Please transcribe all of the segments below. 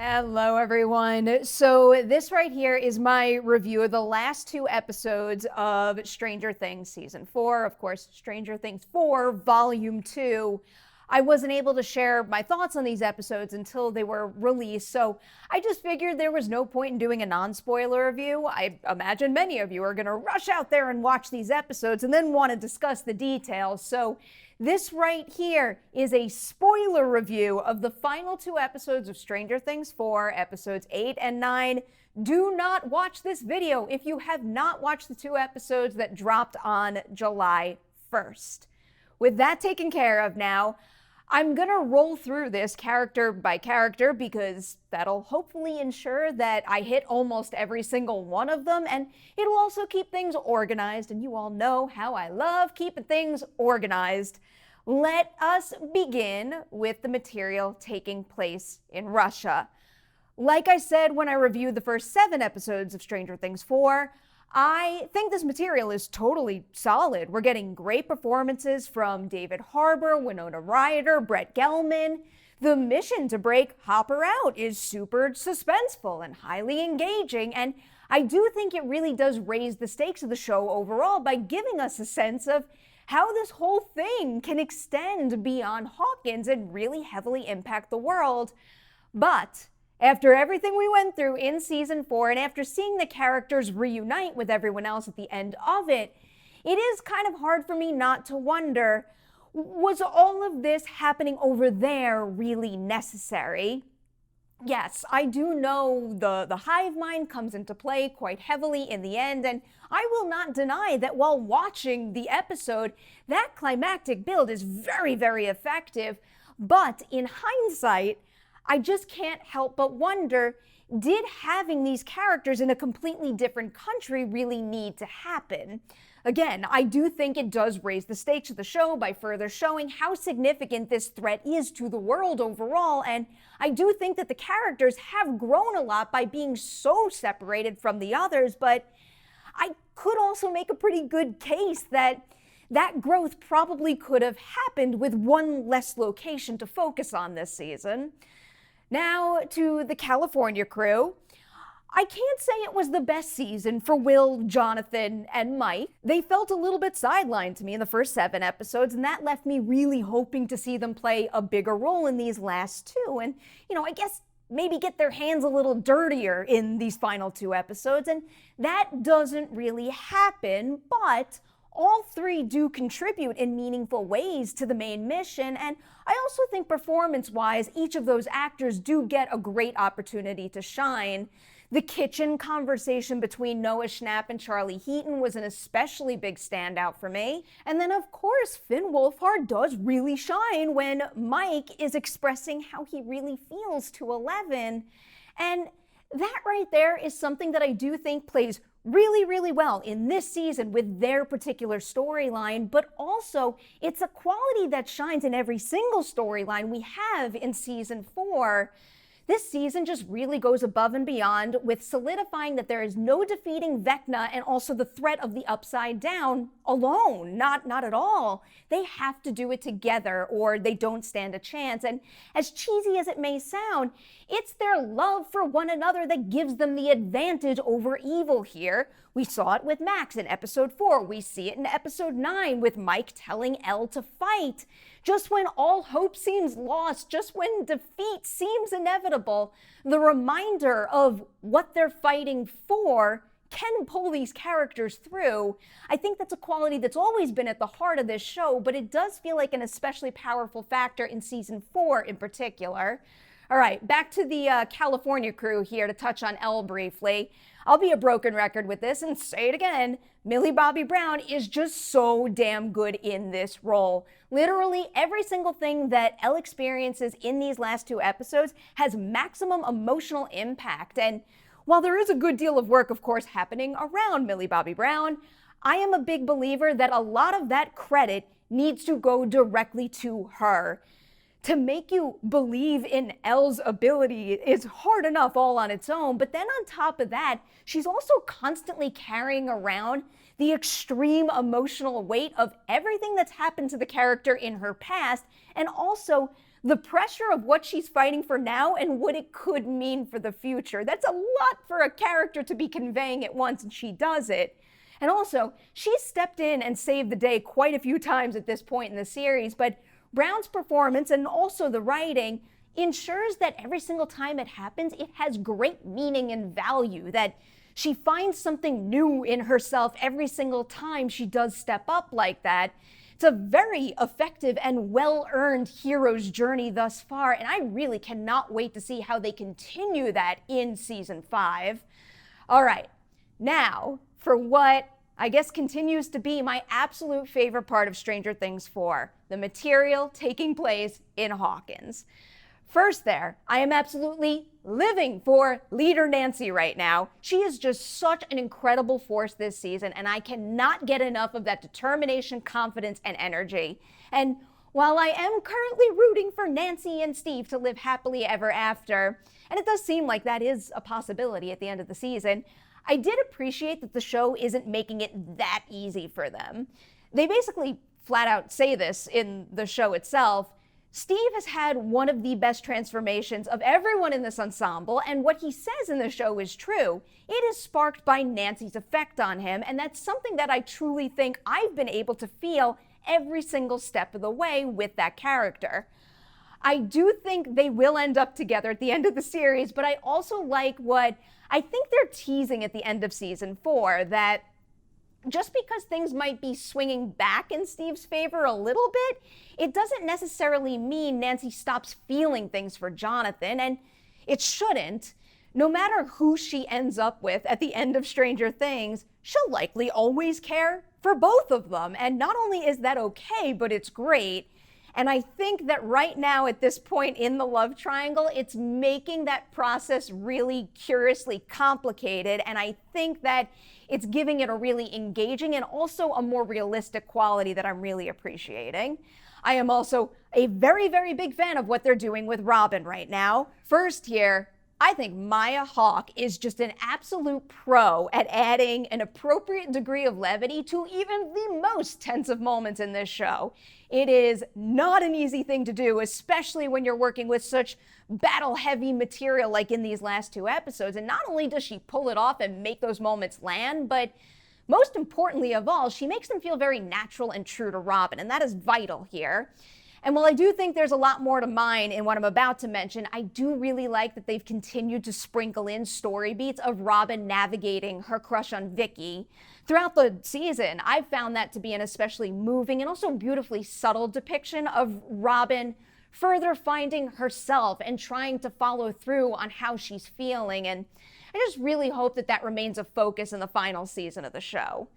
Hello, everyone. So this right here is my review of the last two episodes of Stranger Things Season 4. Of course, Stranger Things 4, Volume 2. I wasn't able to share my thoughts on these episodes until they were released, so I just figured there was no point in doing a non-spoiler review. I imagine many of you are going to rush out there and watch these episodes and then want to discuss the details, so this right here is a spoiler review of the final two episodes of Stranger Things 4, episodes 8 and 9. Do not watch this video if you have not watched the two episodes that dropped on July 1st. With that taken care of now, I'm gonna roll through this character by character because that'll hopefully ensure that I hit almost every single one of them, and it'll also keep things organized, and you all know how I love keeping things organized. Let us begin with the material taking place in Russia. Like I said when I reviewed the first 7 episodes of Stranger Things 4, I think this material is totally solid. We're getting great performances from David Harbour, Winona Ryder, Brett Gelman. The mission to break Harbour out is super suspenseful and highly engaging, and I do think it really does raise the stakes of the show overall by giving us a sense of how this whole thing can extend beyond Hawkins and really heavily impact the world. But after everything we went through in Season 4, and after seeing the characters reunite with everyone else at the end of it, it is kind of hard for me not to wonder, was all of this happening over there really necessary? Yes, I do know the hive mind comes into play quite heavily in the end, and I will not deny that while watching the episode, that climactic build is very, very effective, but in hindsight, I just can't help but wonder, did having these characters in a completely different country really need to happen? Again, I do think it does raise the stakes of the show by further showing how significant this threat is to the world overall, and I do think that the characters have grown a lot by being so separated from the others, but I could also make a pretty good case that that growth probably could have happened with one less location to focus on this season. Now, to the California crew. I can't say it was the best season for Will, Jonathan, and Mike. They felt a little bit sidelined to me in the first 7 episodes, and that left me really hoping to see them play a bigger role in these last 2, and, I guess maybe get their hands a little dirtier in these final 2 episodes, and that doesn't really happen, but all 3 do contribute in meaningful ways to the main mission, and I also think performance-wise, each of those actors do get a great opportunity to shine. The kitchen conversation between Noah Schnapp and Charlie Heaton was an especially big standout for me. And then, of course, Finn Wolfhard does really shine when Mike is expressing how he really feels to Eleven. And that right there is something that I do think plays really, really well in this season with their particular storyline, but also it's a quality that shines in every single storyline we have in Season 4. This season just really goes above and beyond with solidifying that there is no defeating Vecna and also the threat of the Upside Down alone. Not at all. They have to do it together or they don't stand a chance. And as cheesy as it may sound, it's their love for one another that gives them the advantage over evil here. We saw it with Max in episode 4. We see it in episode 9 with Mike telling Elle to fight. Just when all hope seems lost, just when defeat seems inevitable, the reminder of what they're fighting for can pull these characters through. I think that's a quality that's always been at the heart of this show, but it does feel like an especially powerful factor in Season 4 in particular. All right, back to the California crew here to touch on Elle briefly. I'll be a broken record with this and say it again. Millie Bobby Brown is just so damn good in this role. Literally every single thing that Elle experiences in these last 2 episodes has maximum emotional impact. And while there is a good deal of work, of course, happening around Millie Bobby Brown, I am a big believer that a lot of that credit needs to go directly to her. To make you believe in Elle's ability is hard enough all on its own, but then on top of that, she's also constantly carrying around the extreme emotional weight of everything that's happened to the character in her past, and also the pressure of what she's fighting for now and what it could mean for the future. That's a lot for a character to be conveying at once, and she does it. And also, she's stepped in and saved the day quite a few times at this point in the series, but Brown's performance and also the writing ensures that every single time it happens, it has great meaning and value, that she finds something new in herself every single time she does step up like that. It's a very effective and well-earned hero's journey thus far, and I really cannot wait to see how they continue that in season 5. All right, now for what I guess continues to be my absolute favorite part of Stranger Things 4, the material taking place in Hawkins. First there, I am absolutely living for Leader Nancy right now. She is just such an incredible force this season, and I cannot get enough of that determination, confidence, and energy. And while I am currently rooting for Nancy and Steve to live happily ever after, and it does seem like that is a possibility at the end of the season, I did appreciate that the show isn't making it that easy for them. They basically flat out say this in the show itself. Steve has had one of the best transformations of everyone in this ensemble, and what he says in the show is true. It is sparked by Nancy's effect on him, and that's something that I truly think I've been able to feel every single step of the way with that character. I do think they will end up together at the end of the series, but I also like what I think they're teasing at the end of season 4, that just because things might be swinging back in Steve's favor a little bit, it doesn't necessarily mean Nancy stops feeling things for Jonathan, and it shouldn't. No matter who she ends up with at the end of Stranger Things, she'll likely always care for both of them, and not only is that okay, but it's great. And I think that right now at this point in the love triangle, it's making that process really curiously complicated, and I think that it's giving it a really engaging and also a more realistic quality that I'm really appreciating. I am also a very, very big fan of what they're doing with Robin right now. First here, I think Maya Hawke is just an absolute pro at adding an appropriate degree of levity to even the most tense of moments in this show. It is not an easy thing to do, especially when you're working with such battle-heavy material like in these last 2 episodes. And not only does she pull it off and make those moments land, but most importantly of all, she makes them feel very natural and true to Robin, and that is vital here. And while I do think there's a lot more to mine in what I'm about to mention, I do really like that they've continued to sprinkle in story beats of Robin navigating her crush on Vicky. Throughout the season, I've found that to be an especially moving and also beautifully subtle depiction of Robin further finding herself and trying to follow through on how she's feeling. And I just really hope that that remains a focus in the final season of the show.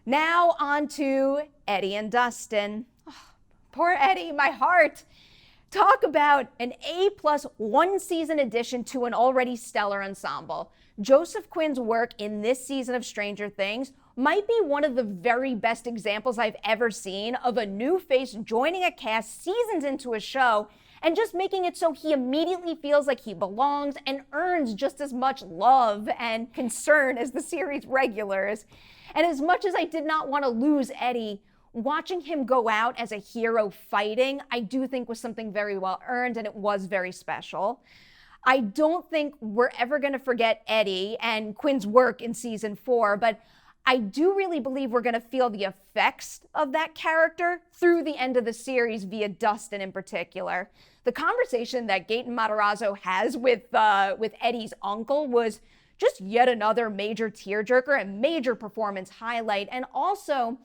Now on to Eddie and Dustin. Poor Eddie, my heart. Talk about an A+ 1 season addition to an already stellar ensemble. Joseph Quinn's work in this season of Stranger Things might be one of the very best examples I've ever seen of a new face joining a cast seasons into a show and just making it so he immediately feels like he belongs and earns just as much love and concern as the series regulars. And as much as I did not want to lose Eddie, watching him go out as a hero fighting, I do think was something very well earned, and it was very special. I don't think we're ever going to forget Eddie and Quinn's work in season 4, but I do really believe we're going to feel the effects of that character through the end of the series via Dustin in particular. The conversation that Gaten Matarazzo has with Eddie's uncle was just yet another major tearjerker and major performance highlight, and also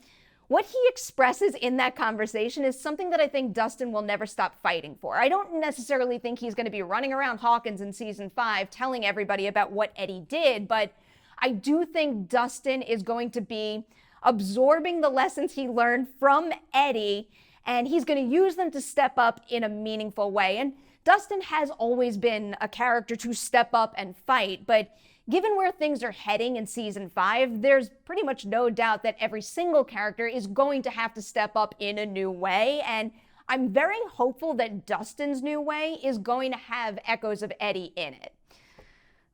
what he expresses in that conversation is something that I think Dustin will never stop fighting for. I don't necessarily think he's going to be running around Hawkins in season 5 telling everybody about what Eddie did, but I do think Dustin is going to be absorbing the lessons he learned from Eddie, and he's going to use them to step up in a meaningful way. And Dustin has always been a character to step up and fight, but given where things are heading in season 5, there's pretty much no doubt that every single character is going to have to step up in a new way, and I'm very hopeful that Dustin's new way is going to have echoes of Eddie in it.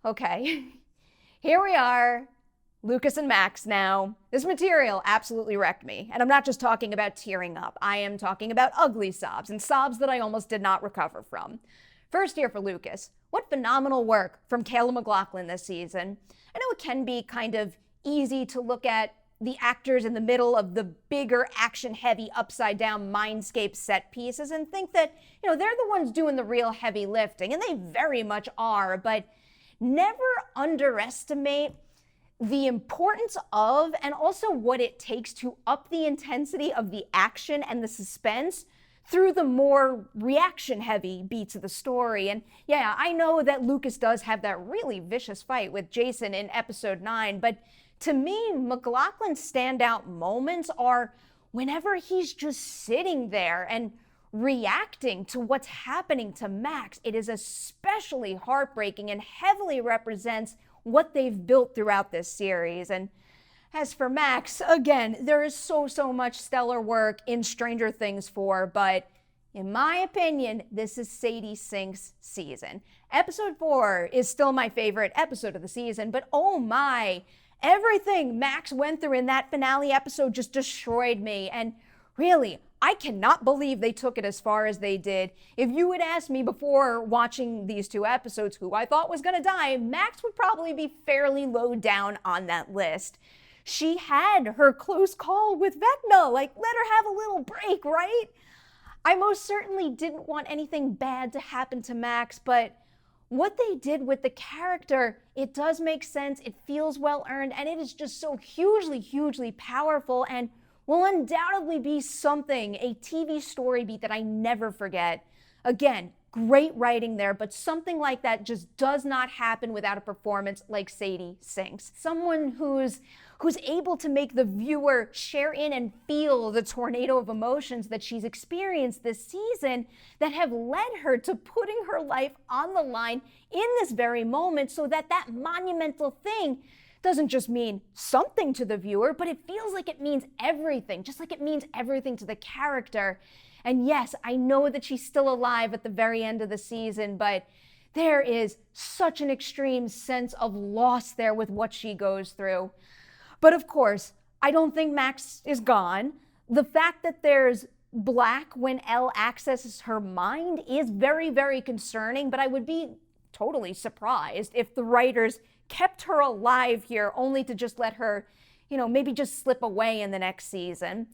Okay, here we are Lucas and Max now. This material absolutely wrecked me. And I'm not just talking about tearing up. I am talking about ugly sobs and sobs that I almost did not recover from. First here for Lucas. What phenomenal work from Caleb McLaughlin this season. I know it can be kind of easy to look at the actors in the middle of the bigger action-heavy upside-down mindscape set pieces and think that, they're the ones doing the real heavy lifting, and they very much are, but never underestimate the importance of and also what it takes to up the intensity of the action and the suspense through the more reaction-heavy beats of the story. And yeah, I know that Lucas does have that really vicious fight with Jason in episode 9, but to me, McLaughlin's standout moments are whenever he's just sitting there and reacting to what's happening to Max. It is especially heartbreaking and heavily represents what they've built throughout this series. And as for Max, again, there is so much stellar work in Stranger Things 4, but in my opinion, this is Sadie Sink's season. Episode 4 is still my favorite episode of the season, but oh my, everything Max went through in that finale episode just destroyed me. And really, I cannot believe they took it as far as they did. If you had asked me before watching these 2 episodes who I thought was gonna die, Max would probably be fairly low down on that list. She had her close call with Vecna, let her have a little break, right? I most certainly didn't want anything bad to happen to Max, but what they did with the character, it does make sense, it feels well earned, and it is just so hugely powerful and will undoubtedly be something, a TV story beat that I never forget. Again, great writing there, but something like that just does not happen without a performance like Sadie Sink's. Someone who's able to make the viewer share in and feel the tornado of emotions that she's experienced this season that have led her to putting her life on the line in this very moment so that that monumental thing doesn't just mean something to the viewer, but it feels like it means everything, just like it means everything to the character. And yes, I know that she's still alive at the very end of the season, but there is such an extreme sense of loss there with what she goes through. But of course, I don't think Max is gone. The fact that there's black when Elle accesses her mind is very concerning, but I would be totally surprised if the writers kept her alive here only to just let her, maybe just slip away in the next season.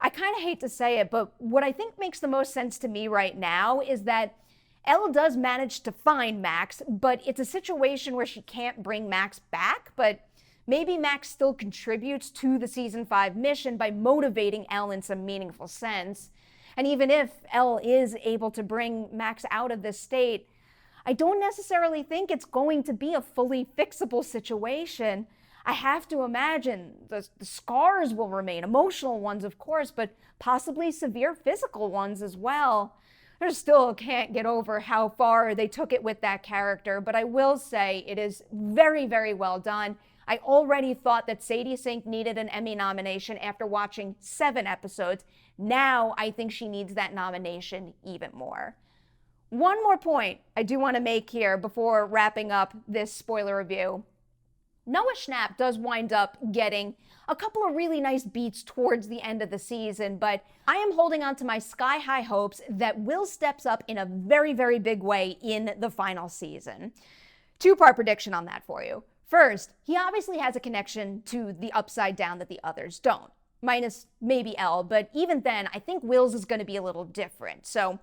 I kind of hate to say it, but what I think makes the most sense to me right now is that Elle does manage to find Max, but it's a situation where she can't bring Max back, but maybe Max still contributes to the season 5 mission by motivating Elle in some meaningful sense. And even if Elle is able to bring Max out of this state, I don't necessarily think it's going to be a fully fixable situation. I have to imagine the scars will remain, emotional ones, of course, but possibly severe physical ones as well. I still can't get over how far they took it with that character, but I will say it is very well done. I already thought that Sadie Sink needed an Emmy nomination after watching 7 episodes. Now I think she needs that nomination even more. One more point I do want to make here before wrapping up this spoiler review. Noah Schnapp does wind up getting a couple of really nice beats towards the end of the season, but I am holding on to my sky-high hopes that Will steps up in a very big way in the final season. 2-part prediction on that for you. First, he obviously has a connection to the Upside Down that the others don't, minus maybe Elle, but even then, I think Will's is going to be a little different. So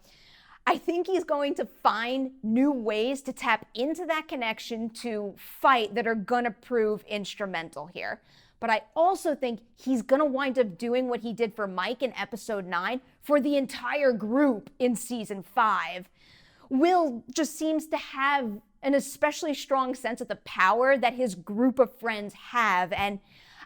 I think he's going to find new ways to tap into that connection to fight that are going to prove instrumental here. But I also think he's going to wind up doing what he did for Mike in episode 9 for the entire group in season 5. Will just seems to have an especially strong sense of the power that his group of friends have, and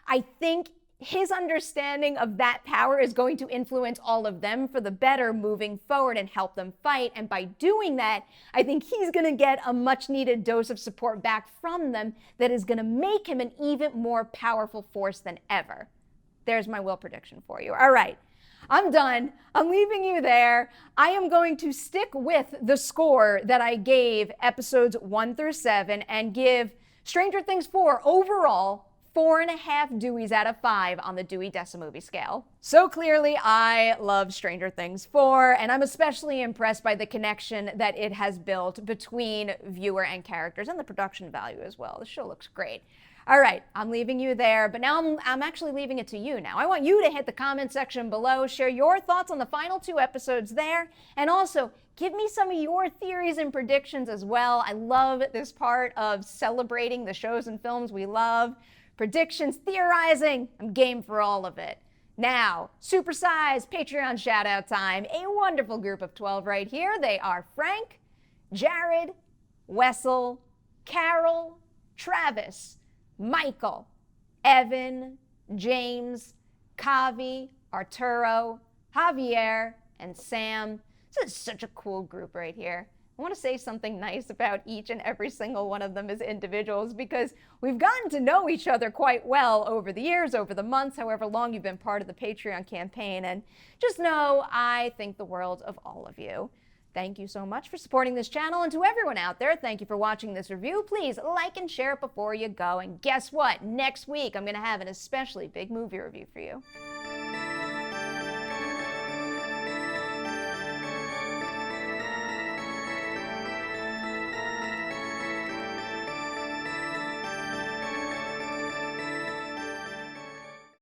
I think his understanding of that power is going to influence all of them for the better moving forward and help them fight. And by doing that, I think he's going to get a much needed dose of support back from them that is going to make him an even more powerful force than ever. There's my Will prediction for you. All right, I'm done. I'm leaving you there. I am going to stick with the score that I gave episodes 1 through 7 and give Stranger Things 4 overall 4.5 Deweys out of 5 on the Dewey Decimovie scale. So clearly, I love Stranger Things 4, and I'm especially impressed by the connection that it has built between viewer and characters, and the production value as well. The show looks great. All right, I'm leaving you there, but now I'm actually leaving it to you now. I want you to hit the comment section below, share your thoughts on the final 2 episodes there, and also give me some of your theories and predictions as well. I love this part of celebrating the shows and films we love. Predictions, theorizing, I'm game for all of it. Now, supersize Patreon shout out time. A wonderful group of 12 right here. They are Frank, Jared, Wessel, Carol, Travis, Michael, Evan, James, Kavi, Arturo, Javier, and Sam. This is such a cool group right here. I want to say something nice about each and every single one of them as individuals, because we've gotten to know each other quite well over the years, over the months, however long you've been part of the Patreon campaign. And just know I think the world of all of you. Thank you so much for supporting this channel, and to everyone out there, thank you for watching this review. Please like and share it before you go. And guess what? Next week, I'm going to have an especially big movie review for you.